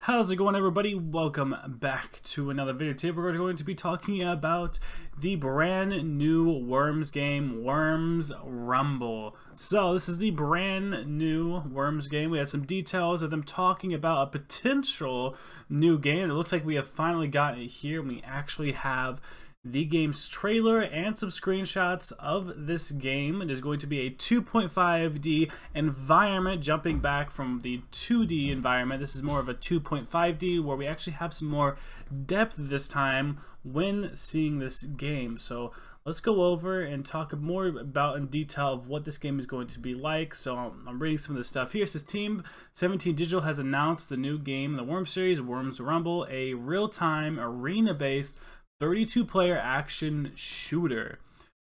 How's it going, everybody? Welcome back to another video. Today we're going to be talking about the brand new Worms game, Worms Rumble. So this is the brand new Worms game. We had some details of them talking about a potential new game. It looks like we have finally gotten it here. We actually have the game's trailer and some screenshots of this game. It is going to be a 2.5D environment, jumping back from the 2D environment. This is more of a 2.5D where we actually have some more depth this time when seeing this game. So let's go over and talk more about in detail of what this game is going to be like. So I'm reading some of this stuff here. It says Team 17 Digital has announced the new game in the Worms series, Worms Rumble, a real-time arena-based 32-player action shooter.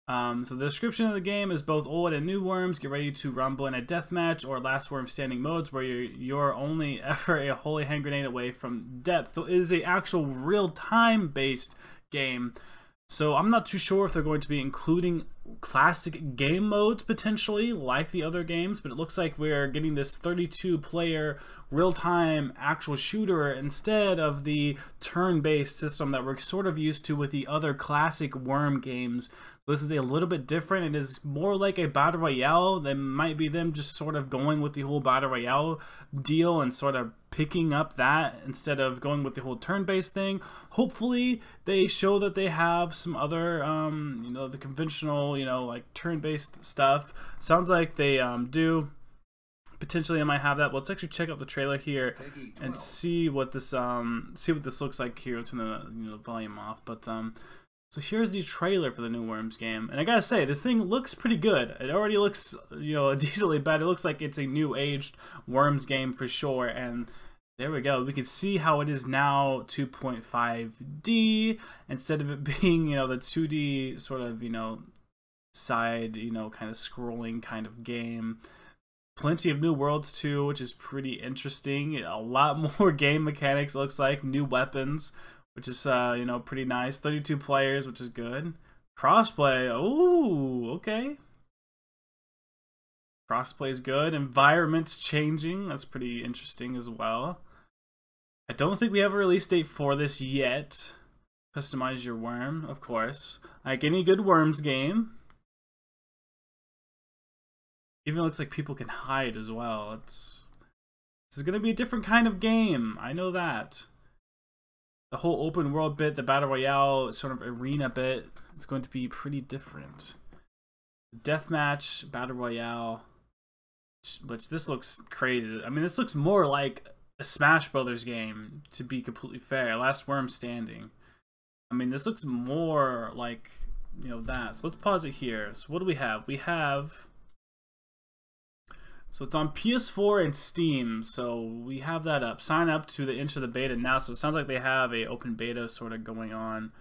So the description of the game is both old and new Worms get ready to rumble in a deathmatch or last Worm standing modes where you're only ever a holy hand grenade away from depth. So it is an actual real-time based game. So I'm not too sure if they're going to be including classic game modes potentially like the other games, but it looks like we're getting this 32-player real-time actual shooter instead of the turn-based system that we're sort of used to with the other classic Worm games. This is a little bit different. It is more like a battle royale. That might be them just sort of going with the whole battle royale deal and sort of picking up that instead of going with the whole turn-based thing. Hopefully they show that they have some other the conventional, like turn-based stuff. Sounds like they do. Potentially I might have that. Well, let's actually check out the trailer here and see what this looks like here. Let's turn the volume off. But so here's the trailer for the new Worms game, and I gotta say, this thing looks pretty good. It already looks, decently bad. It looks like it's a new aged Worms game for sure, and there we go. We can see how it is now 2.5D instead of it being, the 2D sort of, side, kind of scrolling kind of game. Plenty of new worlds too, which is pretty interesting. A lot more game mechanics, looks like. New weapons, which is pretty nice. 32 players, which is good. Crossplay, oh, okay. Crossplay is good. Environments changing, that's pretty interesting as well. I don't think we have a release date for this yet. Customize your worm, of course. Like any good Worms game. Even looks like people can hide as well. This is going to be a different kind of game. I know that. The whole open world bit, the battle royale sort of arena bit, it's going to be pretty different. Deathmatch, battle royale, which this looks crazy. I mean, this looks more like a Smash Brothers game, to be completely fair. Last Worm standing. I mean, this looks more like, that. So let's pause it here. So what do we have? We have... So it's on PS4 and Steam, so we have that up. Sign up to enter the beta now. So it sounds like they have a open beta sort of going on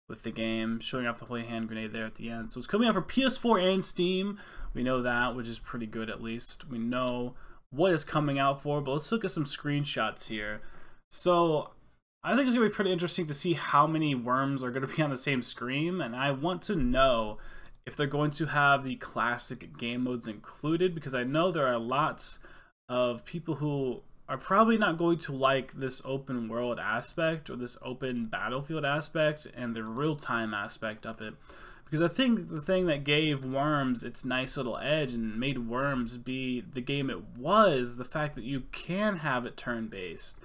with the game, showing off the holy hand grenade there at the end. So it's coming out for PS4 and Steam. We know that, which is pretty good at least. We know what it's coming out for, but let's look at some screenshots here. So I think it's going to be pretty interesting to see how many Worms are going to be on the same screen, and I want to know if they're going to have the classic game modes included, because I know there are lots of people who are probably not going to like this open world aspect or this open battlefield aspect and the real-time aspect of it. Because I think the thing that gave Worms its nice little edge and made Worms be the game it was, the fact that you can have it turn-based.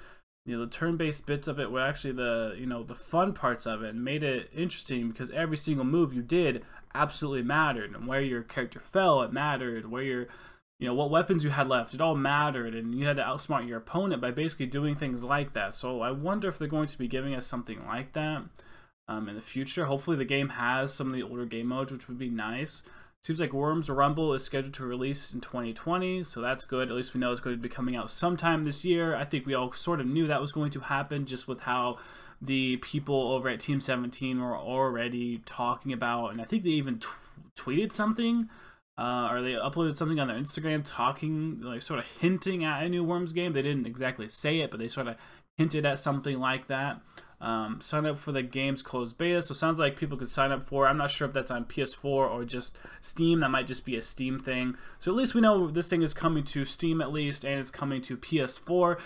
The turn-based bits of it were actually the fun parts of it, and made it interesting because every single move you did absolutely mattered, and where your character fell, it mattered, where your what weapons you had left, it all mattered, and you had to outsmart your opponent by basically doing things like that. So I wonder if they're going to be giving us something like that in the future. Hopefully the game has some of the older game modes, which would be nice. Seems like Worms Rumble is scheduled to release in 2020, so that's good. At least we know it's going to be coming out sometime this year. I think we all sort of knew that was going to happen just with how the people over at Team 17 were already talking about, and I think they even tweeted something, or they uploaded something on their Instagram talking, like sort of hinting at a new Worms game. They didn't exactly say it, but they sort of hinted at something like that. Sign up for the game's closed beta, so it sounds like people could sign up for it. I'm not sure if that's on PS4 or just Steam. That might just be a Steam thing. So at least we know this thing is coming to Steam at least, and it's coming to PS4.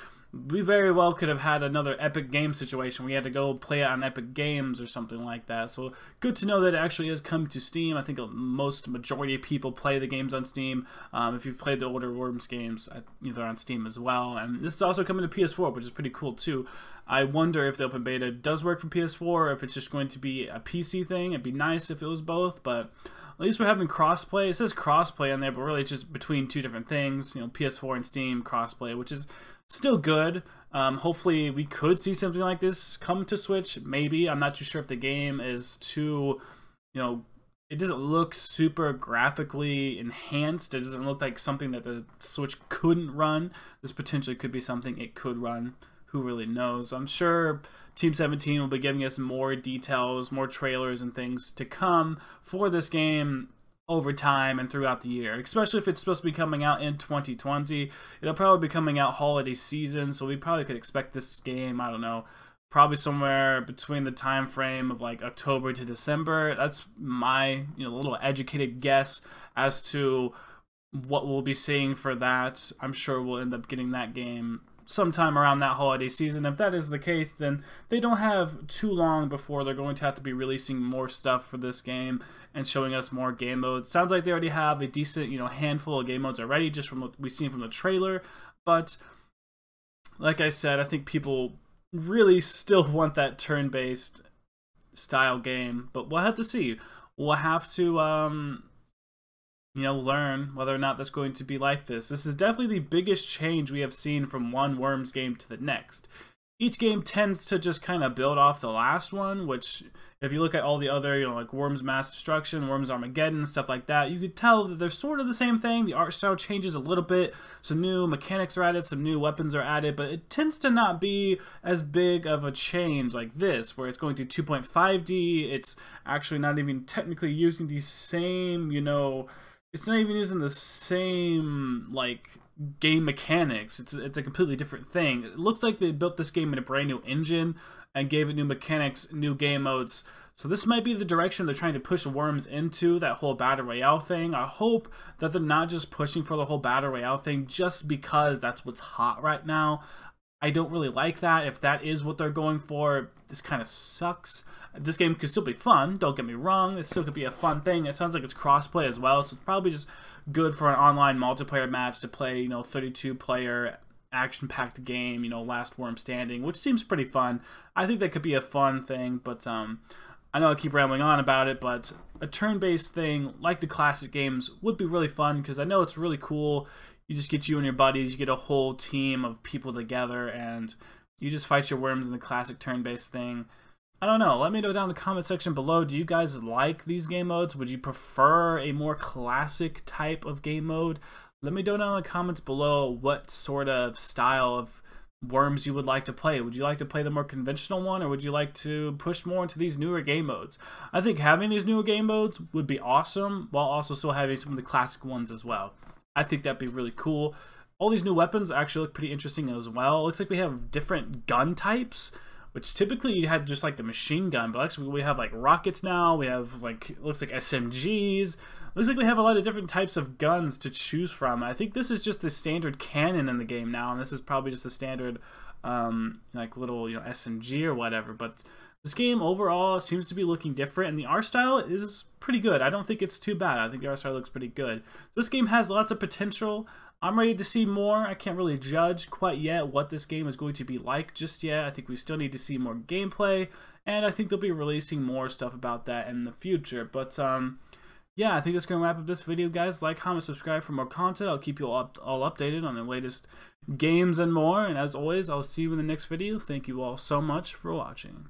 we very well could have had another Epic Games situation. We had to go play it on Epic Games or something like that. So good to know that it actually is coming to Steam. I think majority of people play the games on Steam. If you've played the older Worms games, they're on Steam as well. And this is also coming to PS4, which is pretty cool too. I wonder if the open beta does work for PS4 or if it's just going to be a PC thing. It'd be nice if it was both, but at least we're having crossplay. It says crossplay on there, but really it's just between two different things. PS4 and Steam crossplay, which is still good. Hopefully we could see something like this come to Switch. Maybe. I'm not too sure if the game is too, it doesn't look super graphically enhanced. It doesn't look like something that the Switch couldn't run. This potentially could be something it could run. Who really knows? I'm sure Team 17 will be giving us more details, more trailers and things to come for this game over time and throughout the year, especially if it's supposed to be coming out in 2020. It'll probably be coming out holiday season, so we probably could expect this game, I don't know, probably somewhere between the time frame of like October to December. That's my little educated guess as to what we'll be seeing for that. I'm sure we'll end up getting that game sometime around that holiday season. If that is the case, then they don't have too long before they're going to have to be releasing more stuff for this game and showing us more game modes. Sounds like they already have a decent, handful of game modes already, just from what we've seen from the trailer. But like I said, I think people really still want that turn-based style game. But we'll have to see. We'll have to learn whether or not that's going to be like this. This is definitely the biggest change we have seen from one Worms game to the next. Each game tends to just kind of build off the last one, which if you look at all the other, like Worms Mass Destruction, Worms Armageddon, stuff like that, you could tell that they're sort of the same thing. The art style changes a little bit, some new mechanics are added, some new weapons are added, but it tends to not be as big of a change like this, where it's going to 2.5D, it's actually not even technically using the same, it's not even using the same, like, game mechanics. It's a completely different thing. It looks like they built this game in a brand new engine and gave it new mechanics, new game modes. So this might be the direction they're trying to push Worms into, that whole Battle Royale thing. I hope that they're not just pushing for the whole Battle Royale thing just because that's what's hot right now. I don't really like that. If that is what they're going for, this kind of sucks. This game could still be fun, don't get me wrong. It still could be a fun thing. It sounds like it's crossplay as well, so it's probably just good for an online multiplayer match to play, 32-player action-packed game, Last Worm Standing, which seems pretty fun. I think that could be a fun thing, but I know I keep rambling on about it, but a turn-based thing like the classic games would be really fun because I know it's really cool. You just get you and your buddies, you get a whole team of people together, and you just fight your worms in the classic turn-based thing. I don't know. Let me know down in the comment section below. Do you guys like these game modes? Would you prefer a more classic type of game mode? Let me know down in the comments below what sort of style of Worms you would like to play. Would you like to play the more conventional one, or would you like to push more into these newer game modes? I think having these newer game modes would be awesome, while also still having some of the classic ones as well. I think that'd be really cool. All these new weapons actually look pretty interesting as well. It looks like we have different gun types, which typically you had just like the machine gun, but actually we have like rockets now. We have like, it looks like SMGs. Looks like we have a lot of different types of guns to choose from. I think this is just the standard cannon in the game now, and this is probably just the standard like little SMG or whatever. But this game overall seems to be looking different, and the art style is pretty good. I don't think it's too bad. I think the art style looks pretty good. This game has lots of potential. I'm ready to see more. I can't really judge quite yet what this game is going to be like just yet. I think we still need to see more gameplay, and I think they'll be releasing more stuff about that in the future. But yeah, I think that's going to wrap up this video, guys. Like, comment, subscribe for more content. I'll keep you all updated on the latest games and more. And as always, I'll see you in the next video. Thank you all so much for watching.